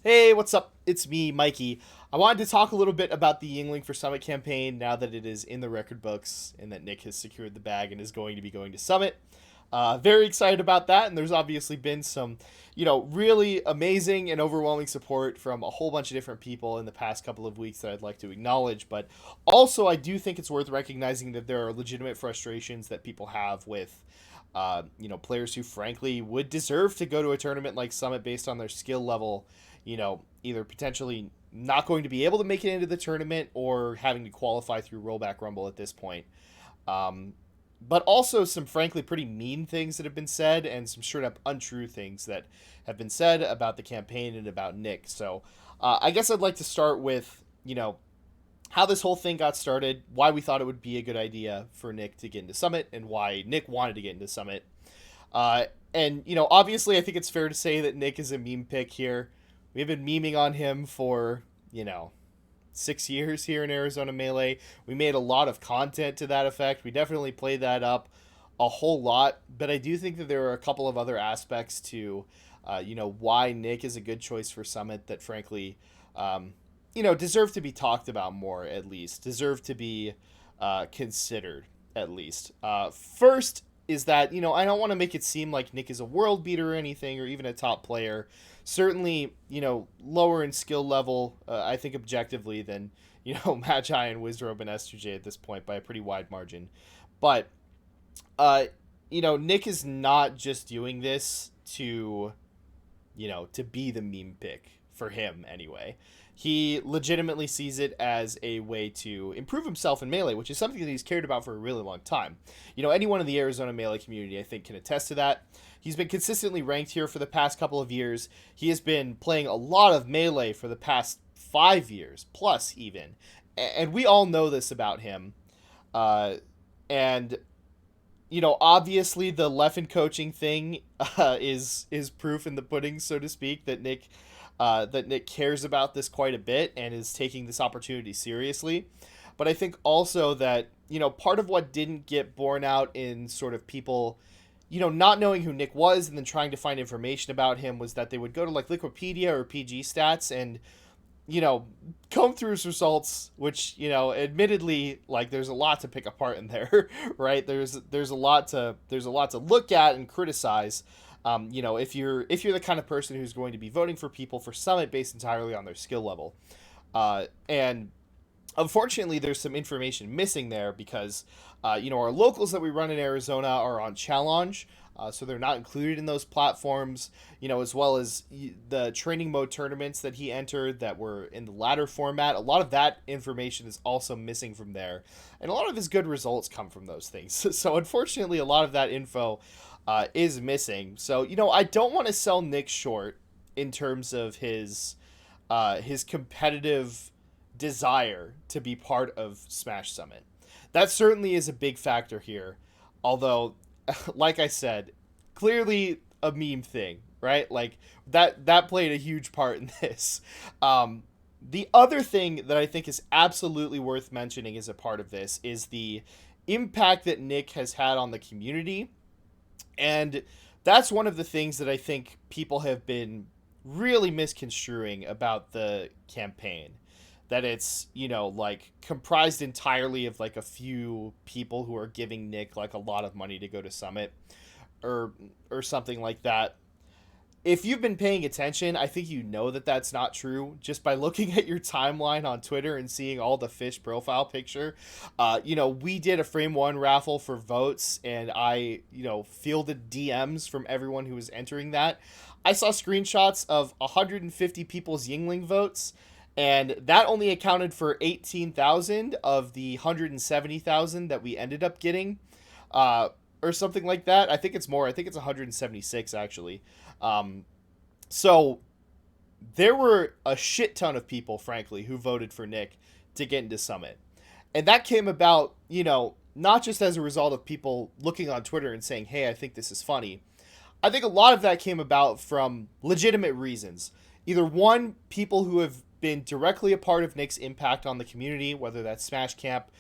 Hey, what's up? It's me, Mikey. I wanted to talk a little bit about the Yingling for Summit campaign now that it is in the record books and that Nick has secured the bag and is going to be going to Summit. Very excited about that, and there's obviously been some, really amazing and overwhelming support from a whole bunch of different people in the past couple of weeks that I'd like to acknowledge. But also, I do think it's worth recognizing that there are legitimate frustrations that people have with players who frankly would deserve to go to a tournament like Summit based on their skill level, either potentially not going to be able to make it into the tournament or having to qualify through rollback rumble at this point. Um, but also some frankly pretty mean things that have been said and some straight up untrue things that have been said about the campaign and about Nick. So I guess I'd like to start with, how this whole thing got started, why we thought it would be a good idea for Nick to get into Summit, and why Nick wanted to get into Summit. Uh, obviously, I think it's fair to say that Nick is a meme pick here. We've been memeing on him for, 6 years here in Arizona Melee. We made a lot of content to that effect. We definitely played that up a whole lot, but I do think that there are a couple of other aspects to, why Nick is a good choice for Summit that, frankly, deserve to be talked about more, at least, deserve to be considered, at least. First is that, I don't want to make it seem like Nick is a world beater or anything, or even a top player. Certainly, lower in skill level, I think objectively, than, Magi and Wizrobe and S2J at this point by a pretty wide margin. But, uh, Nick is not just doing this to be the meme pick for him anyway. He legitimately sees it as a way to improve himself in Melee, which is something that he's cared about for a really long time. Anyone in the Arizona Melee community, I think, can attest to that. He's been consistently ranked here for the past couple of years. He has been playing a lot of Melee for the past 5 years, plus even. And we all know this about him. And obviously the Leffen coaching thing is proof in the pudding, so to speak, that Nick cares about this quite a bit and is taking this opportunity seriously. But I think also that part of what didn't get borne out in sort of people not knowing who Nick was and then trying to find information about him was that they would go to like Liquipedia or PG Stats and comb through his results, which admittedly, like, there's a lot to pick apart in there, right? There's a lot to look at and criticize. If you're the kind of person who's going to be voting for people for Summit based entirely on their skill level, and unfortunately, there's some information missing there because, our locals that we run in Arizona are on Challenge, so they're not included in those platforms, as well as the training mode tournaments that he entered that were in the ladder format. A lot of that information is also missing from there, and a lot of his good results come from those things. So unfortunately, a lot of that info is missing. So, I don't want to sell Nick short in terms of his competitive desire to be part of Smash Summit. That certainly is a big factor here. Although, like I said, clearly a meme thing, right? Like that played a huge part in this. The other thing that I think is absolutely worth mentioning as a part of this is the impact that Nick has had on the community. And that's one of the things that I think people have been really misconstruing about the campaign, that it's like comprised entirely of like a few people who are giving Nick like a lot of money to go to Summit or something like that. If you've been paying attention, I think that that's not true just by looking at your timeline on Twitter and seeing all the fish profile picture. We did a frame one raffle for votes, and I fielded DMs from everyone who was entering that. I saw screenshots of 150 people's Yingling votes, and that only accounted for 18,000 of the 170,000 that we ended up getting, or something like that. I think it's more. I think it's 176 actually. So there were a shit ton of people, frankly, who voted for Nick to get into Summit, and that came about, not just as a result of people looking on Twitter and saying, "Hey, I think this is funny." I think a lot of that came about from legitimate reasons. Either one, people who have been directly a part of Nick's impact on the community, whether that's Smash Camp,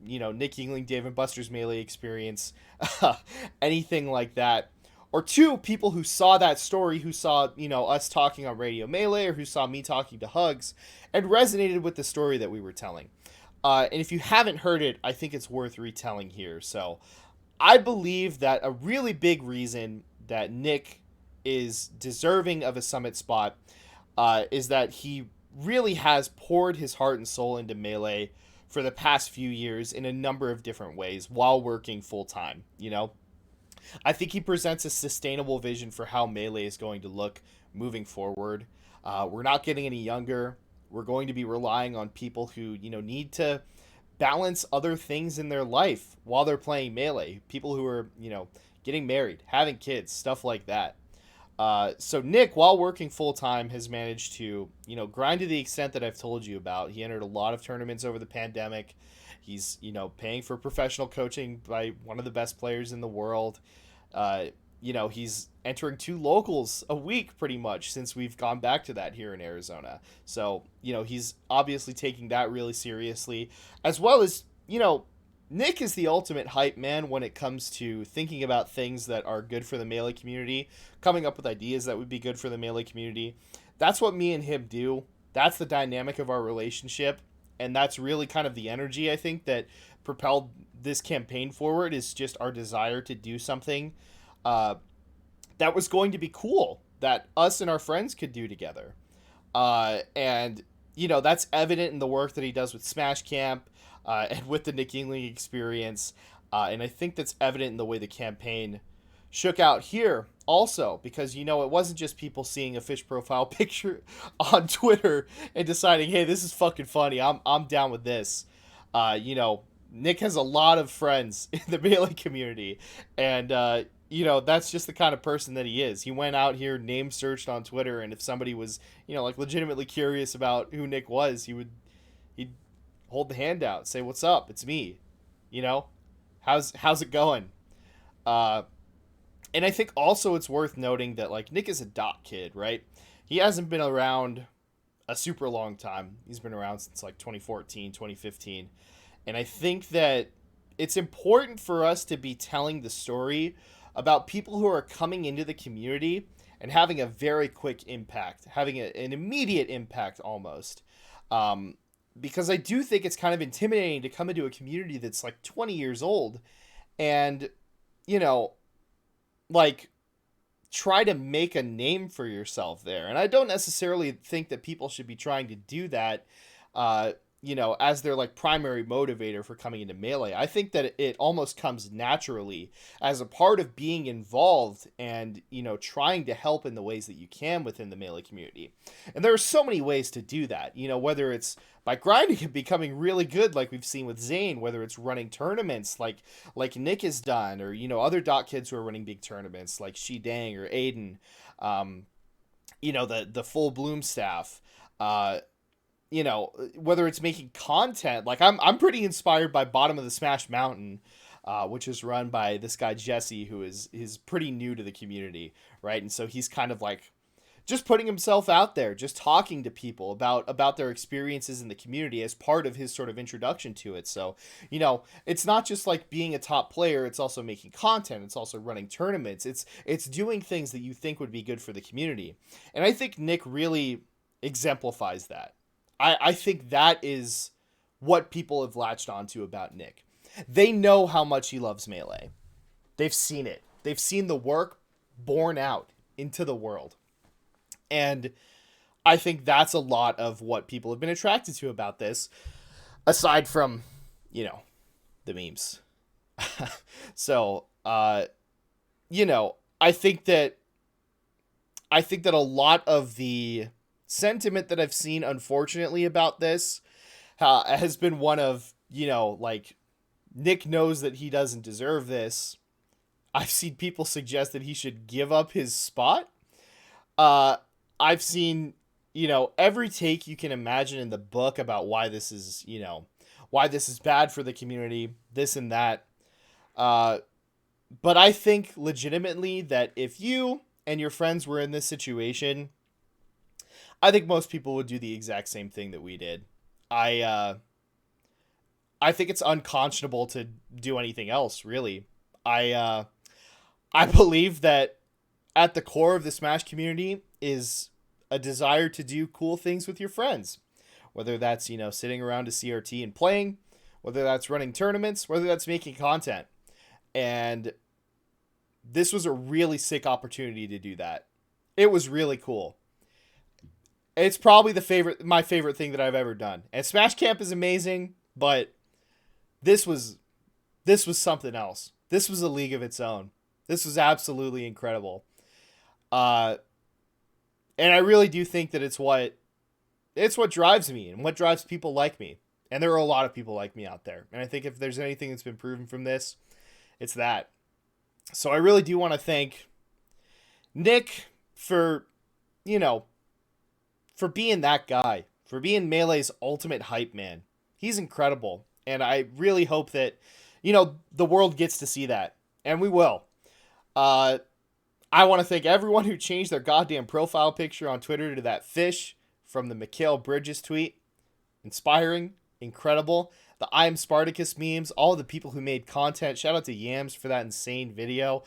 Nick Yingling, Dave and Buster's Melee experience, anything like that. or two, people who saw that story, who saw, us talking on Radio Melee, or who saw me talking to Hugs, and resonated with the story that we were telling. And if you haven't heard it, I think it's worth retelling here. So I believe that a really big reason that Nick is deserving of a summit spot is that he really has poured his heart and soul into Melee for the past few years in a number of different ways while working full time. I think he presents a sustainable vision for how Melee is going to look moving forward. We're not getting any younger. We're going to be relying on people who, need to balance other things in their life while they're playing Melee. People who are, getting married, having kids, stuff like that. So Nick, while working full time, has managed to, grind to the extent that I've told you about. He entered a lot of tournaments over the pandemic. He's, paying for professional coaching by one of the best players in the world. He's entering 2 locals a week pretty much since we've gone back to that here in Arizona. So, he's obviously taking that really seriously, as well as, Nick is the ultimate hype man when it comes to thinking about things that are good for the Melee community, coming up with ideas that would be good for the Melee community. That's what me and him do. That's the dynamic of our relationship. And that's really kind of the energy, I think, that propelled this campaign forward, is just our desire to do something that was going to be cool, that us and our friends could do together. And that's evident in the work that he does with Smash Camp and with the Nick Yingling experience. And I think that's evident in the way the campaign shook out here also, because, it wasn't just people seeing a fish profile picture on Twitter and deciding, hey, this is fucking funny, I'm down with this. Nick has a lot of friends in the Melee community, and that's just the kind of person that he is. He went out here, name searched on Twitter, and if somebody was, legitimately curious about who Nick was, he'd hold the hand out, say, "What's up? It's me." How's it going? And I think also it's worth noting that, Nick is a dot kid, right? He hasn't been around a super long time. He's been around since 2014, 2015. And I think that it's important for us to be telling the story about people who are coming into the community and having a very quick impact, having an immediate impact almost. Because I do think it's kind of intimidating to come into a community that's 20 years old and, try to make a name for yourself there. And I don't necessarily think that people should be trying to do that, as their primary motivator for coming into Melee. I think that it almost comes naturally as a part of being involved and, trying to help in the ways that you can within the Melee community. And there are so many ways to do that, whether it's by grinding and becoming really good like we've seen with Zane, whether it's running tournaments like Nick has done, or, other dot kids who are running big tournaments like Shi Dang or Aiden, the full Bloom staff, whether it's making content. I'm pretty inspired by Bottom of the Smash Mountain, which is run by this guy Jesse, who is pretty new to the community, right? And so he's kind of just putting himself out there, just talking to people about their experiences in the community as part of his sort of introduction to it. So, it's not just being a top player, it's also making content, it's also running tournaments, it's doing things that you think would be good for the community. And I think Nick really exemplifies that. I think that is what people have latched onto about Nick. They know how much he loves Melee. They've seen it. They've seen the work born out into the world. And I think that's a lot of what people have been attracted to about this, aside from, the memes. So, I think that a lot of the sentiment that I've seen, unfortunately, about this has been one of, Nick knows that he doesn't deserve this. I've seen people suggest that he should give up his spot. I've seen, every take you can imagine in the book about why this is, why this is bad for the community, this and that. But I think legitimately that if you and your friends were in this situation, I think most people would do the exact same thing that we did. I think it's unconscionable to do anything else, really. I believe that at the core of the Smash community is a desire to do cool things with your friends. Whether that's, sitting around a CRT and playing, whether that's running tournaments, whether that's making content. And this was a really sick opportunity to do that. It was really cool. It's probably my favorite thing that I've ever done. And Smash Camp is amazing, but this was something else. This was a league of its own. This was absolutely incredible. Uh, and I really do think that it's what drives me and what drives people like me. And there are a lot of people like me out there. And I think if there's anything that's been proven from this, it's that. So I really do want to thank Nick for, you know, for being that guy, for being Melee's ultimate hype man. He's incredible. And I really hope that, the world gets to see that. And we will. Uh, I want to thank everyone who changed their goddamn profile picture on Twitter to that fish from the Mikhail Bridges tweet. Inspiring, incredible. The I am Spartacus memes, all the people who made content. Shout out to Yams for that insane video.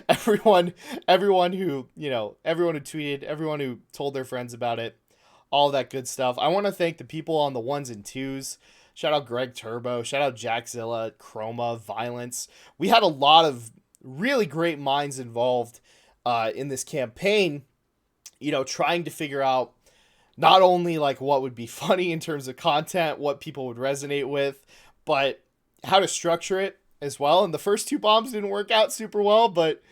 everyone who, everyone who tweeted, everyone who told their friends about it, all that good stuff. I want to thank the people on the ones and twos. Shout out Greg Turbo, shout out Jackzilla, Chroma, Violence. We had a lot of really great minds involved in this campaign, trying to figure out not only like what would be funny in terms of content, what people would resonate with, but how to structure it as well. And the first two bombs didn't work out super well, but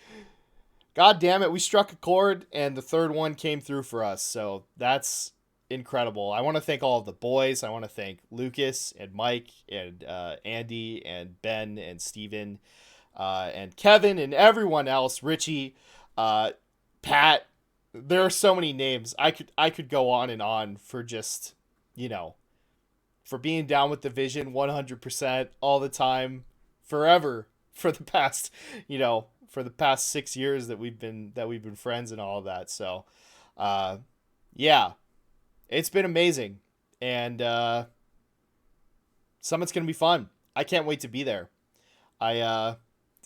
god damn it, we struck a chord and the third one came through for us. So that's incredible. I want to thank all of the boys. I want to thank Lucas and Mike and Andy and Ben and Steven and Kevin and everyone else, Richie, Pat. There are so many names. I could go on and on for just, for being down with the vision 100% all the time, forever, for the past, for the past 6 years that we've been friends and all of that. So, yeah, it's been amazing. And Summit's going to be fun. I can't wait to be there.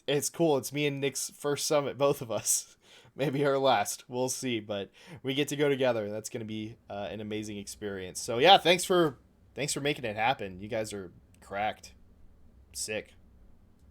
It's cool. It's me and Nick's first Summit, both of us. Maybe our last. We'll see. But we get to go together. That's going to be an amazing experience. So, yeah, thanks for making it happen. You guys are cracked. Sick.